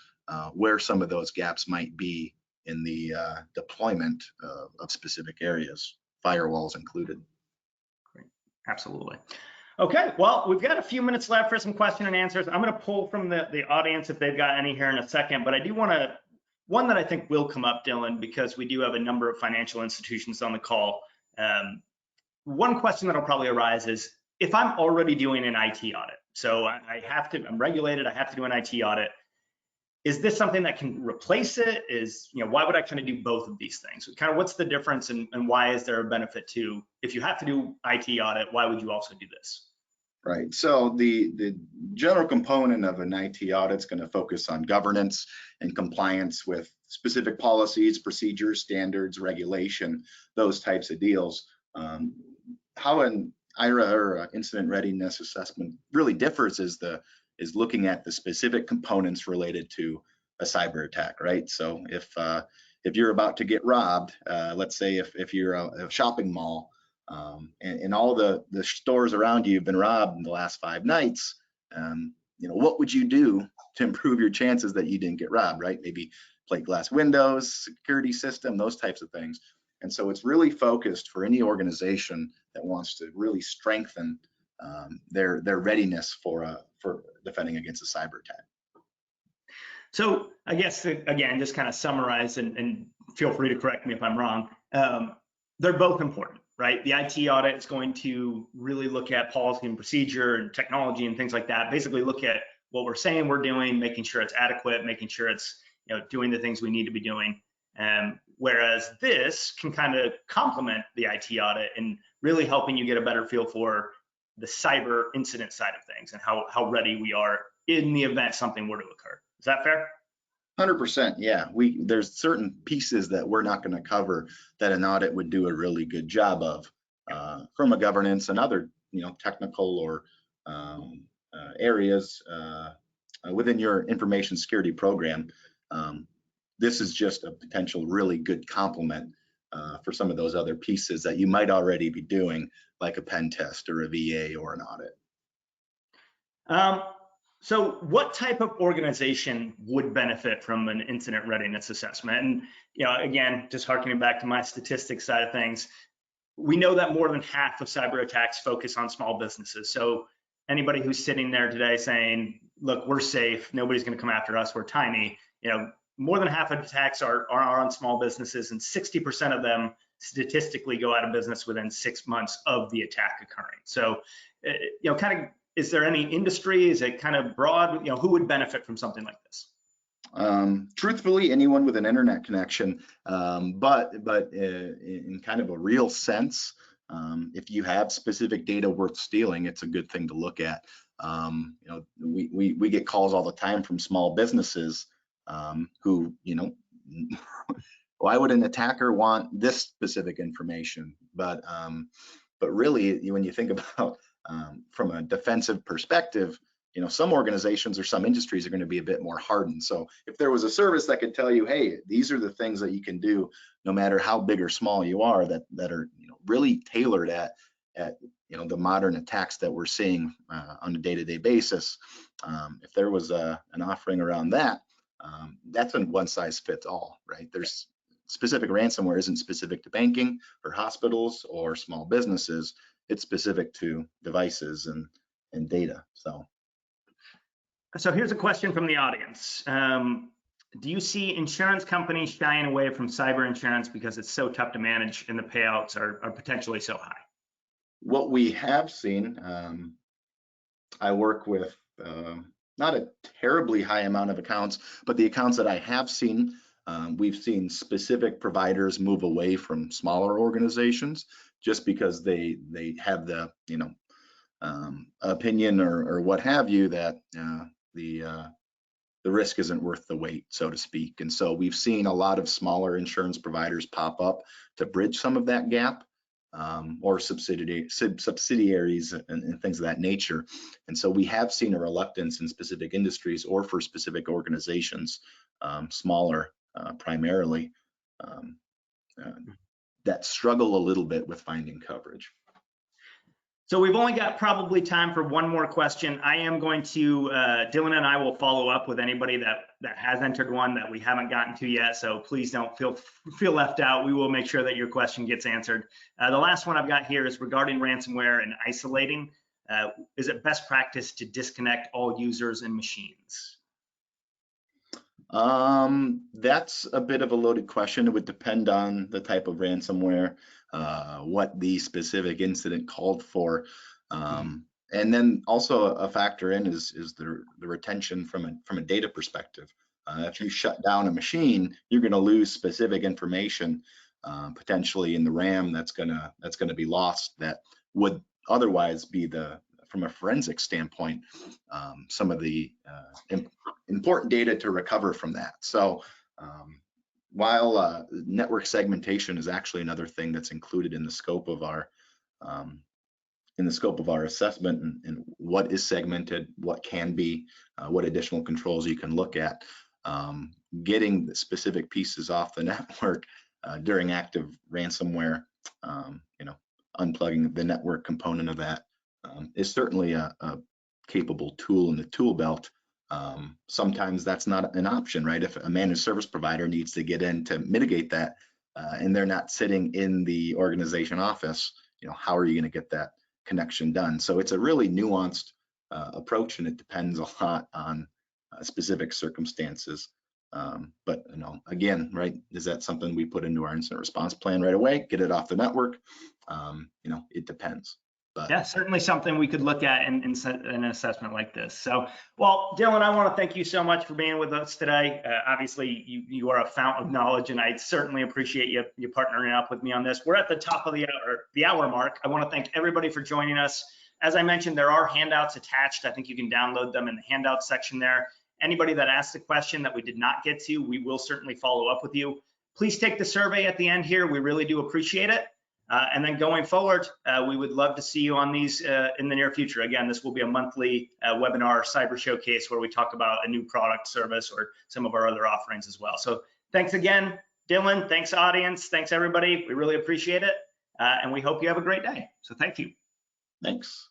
where some of those gaps might be in the deployment of specific areas, firewalls included. Great. Absolutely. Okay, well, we've got a few minutes left for some question and answers. I'm going to pull from the audience if they've got any here in a second, but I do want to, one that I think will come up, Dylan, because we do have a number of financial institutions on the call. one question that'll probably arise is if I'm already doing an IT audit, so I'm regulated, I have to do an IT audit. Is this something that can replace it? Why would I kind of do both of these things? Kind of what's the difference and why is there a benefit to, if you have to do IT audit, why would you also do this? Right. So the general component of an IT audit is going to focus on governance and compliance with specific policies, procedures, standards, regulation, those types of deals. How an IRA or Incident Readiness Assessment really differs is looking at the specific components related to a cyber attack, right? So if you're about to get robbed, let's say if you're a shopping mall, and all the stores around you have been robbed in the last 5 nights, what would you do to improve your chances that you didn't get robbed, right? Maybe plate glass windows, security system, those types of things. And so it's really focused for any organization that wants to really strengthen their readiness for defending against a cyber attack. So I guess, again, just kind of summarize and feel free to correct me if I'm wrong. They're both important, right? The IT audit is going to really look at policy and procedure and technology and things like that. Basically look at what we're saying we're doing, making sure it's adequate, making sure it's doing the things we need to be doing. Whereas this can kind of complement the IT audit and really helping you get a better feel for the cyber incident side of things and how ready we are in the event something were to occur. Is that fair? 100%, yeah. There's certain pieces that we're not going to cover that an audit would do a really good job of from a governance and other technical or areas within your information security program. This is just a potential really good complement for some of those other pieces that you might already be doing, like a pen test or a VA or an audit. So what type of organization would benefit from an incident readiness assessment? And again, just harkening back to my statistics side of things, we know that more than half of cyber attacks focus on small businesses. So anybody who's sitting there today saying, look, we're safe, nobody's going to come after us, we're tiny, more than half of attacks are on small businesses, and 60% of them statistically go out of business within 6 months of the attack occurring. So, kind of, is there any industry? Is it kind of broad? Who would benefit from something like this? Truthfully, anyone with an internet connection, but in kind of a real sense, if you have specific data worth stealing, it's a good thing to look at. We get calls all the time from small businesses who, why would an attacker want this specific information? But really, when you think about from a defensive perspective, some organizations or some industries are going to be a bit more hardened. So if there was a service that could tell you, hey, these are the things that you can do, no matter how big or small you are, that are really tailored at the modern attacks that we're seeing on a day-to-day basis. If there was an offering around that, that's a one-size-fits-all, right? There's specific ransomware isn't specific to banking or hospitals or small businesses. It's specific to devices and data. So here's a question from the audience. Do you see insurance companies shying away from cyber insurance because it's so tough to manage and the payouts are potentially so high? What we have seen, I work with not a terribly high amount of accounts, but the accounts that I have seen, we've seen specific providers move away from smaller organizations just because they have the opinion or what have you that the risk isn't worth the wait, so to speak. And so we've seen a lot of smaller insurance providers pop up to bridge some of that gap, or subsidiaries and things of that nature. And so we have seen a reluctance in specific industries or for specific organizations, smaller primarily, that struggle a little bit with finding coverage. So we've only got probably time for one more question. I am going to, Dylan and I will follow up with anybody that has entered one that we haven't gotten to yet. So please don't feel left out. We will make sure that your question gets answered. The last one I've got here is regarding ransomware and isolating. Is it best practice to disconnect all users and machines? That's a bit of a loaded question. It would depend on the type of ransomware. what the specific incident called for. And then also a factor in is the retention from a data perspective. If you shut down a machine, you're going to lose specific information potentially in the RAM that's gonna be lost that would otherwise be from a forensic standpoint, some of the important data to recover from that. So while network segmentation is actually another thing that's included in the scope of our assessment, and what is segmented, what can be, what additional controls you can look at, getting the specific pieces off the network during active ransomware, unplugging the network component of that is certainly a capable tool in the tool belt. Sometimes that's not an option, right? If a managed service provider needs to get in to mitigate that, and they're not sitting in the organization office, how are you going to get that connection done? So it's a really nuanced approach, and it depends a lot on specific circumstances. But again, right, is that something we put into our incident response plan right away, get it off the network? It depends. But yeah, certainly something we could look at in an assessment like this. So, well, Dylan, I want to thank you so much for being with us today. Obviously, you are a fountain of knowledge, and I certainly appreciate you partnering up with me on this. We're at the top of the hour mark. I want to thank everybody for joining us. As I mentioned, there are handouts attached. I think you can download them in the handout section there. Anybody that asked a question that we did not get to, we will certainly follow up with you. Please take the survey at the end here. We really do appreciate it. And then going forward, we would love to see you on these in the near future. Again, this will be a monthly webinar cyber showcase where we talk about a new product, service, or some of our other offerings as well. So thanks again, Dylan. Thanks, audience. Thanks, everybody. We really appreciate it. And we hope you have a great day. So thank you. Thanks.